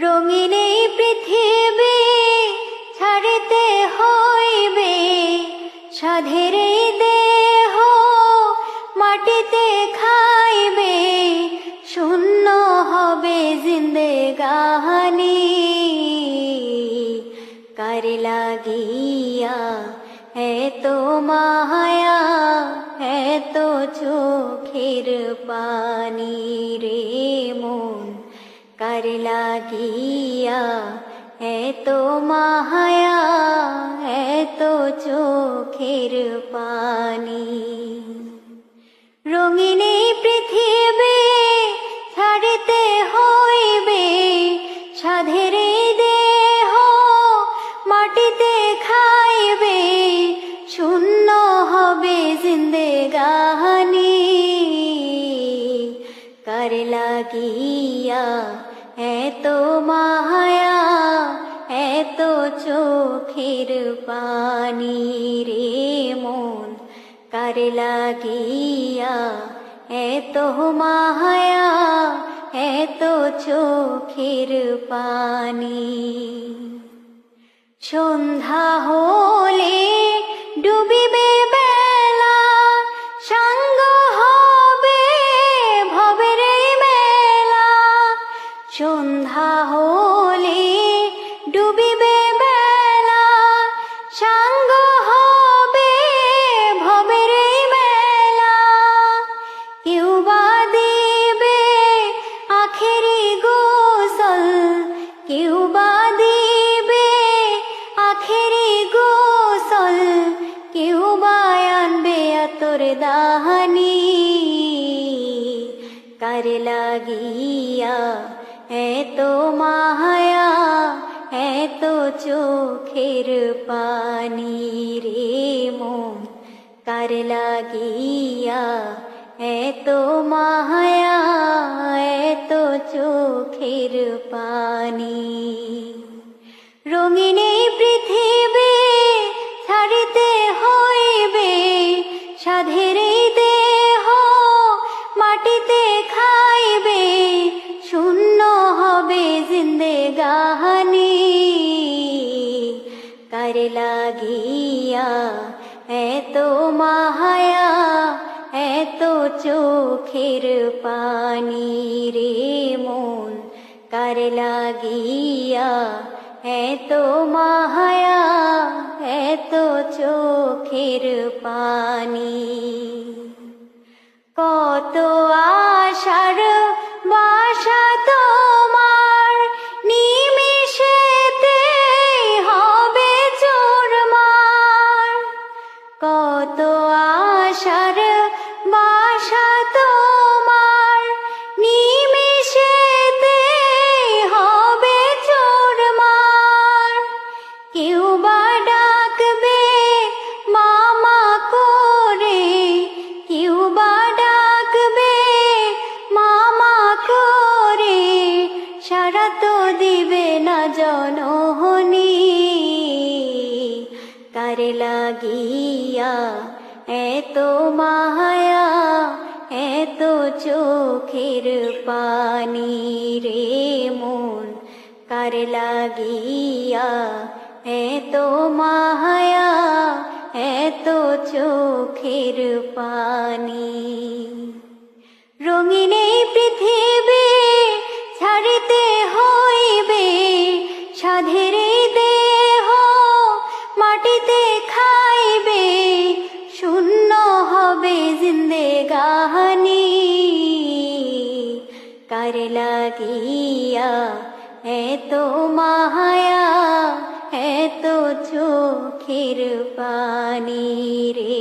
রঙিন এই পৃথিবী ছাড়িতে হইবে, সাধের এই দেহ মাটিতে খাইবে, শূন্য হবে জিন্দেগানি। কার লাগিয়া এত মায়া, এত চোখের পানি রে মন, কার লাগিয়া এত মায়া, এত চোখের পানি। রঙিন এই পৃথিবী ছাড়িতে হইবে, সাধের এই দেহ মাটিতে খাইবে, শূন্য হবে জিন্দেগানি। কার লাগিয়া এত মায়া, এত চোখের পানি রে মন, কার লাগিয়া এত মায়া, এত চোখের পানি। সন্ধ্যা হলে ডুবিবে বেলা, সাঙ্গ হবে ভবের এই মেলা। সন্ধ্যা হলে ডুবিবে বেলা, সাঙ্গ হবে ভবের এই মেলা। কেউ বা দিবে আখেরি গোসল, কেউ বা দিবে আখেরি গোসল, কেউ বা আনবে আতর দাহানি। কার লাগিয়া এত মায়া, এত চোখের পানি রে মন, কার লাগিয়া এত মায়া, এত চোখের পানি। রঙিন এই পৃথিবী ছাড়িতে হইবে, সাধের এই দেহ মাটিতে খাইবে, শূন্য হবে জিন্দেগানি। কার লাগিয়া এত মায়া, এত চোখের পানি রে মন, কার লাগিয়া এত মায়া, এত চোখের পানি। কত আশার বাসা তোমার, নিমিষেতে হবে চুরমার। কত আশার বাসা তোমার, নিমিষেতে হবে চুরমার। কেউ বা ডাকবে মামা করে, কেউ বা ডাকবে মামা করে, সারা তো দিবে না জননী। কার লাগিয়া এত মায়া, এত চোখের পানি রে মন, কার লাগিয়া এত মায়া, এত চোখের পানি। রঙিন এই পৃথিবী ছাড়িতে হইবে, সাধের এই দেহ মাটিতে খাইবে, শূন্য হবে জিন্দেগানি। কার লাগিয়া এত মায়া, এত চোখের পানি রে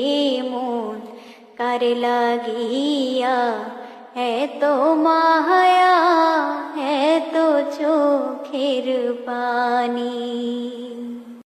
মন, কার লাগিয়া এত মায়া, এত চোখের পানি।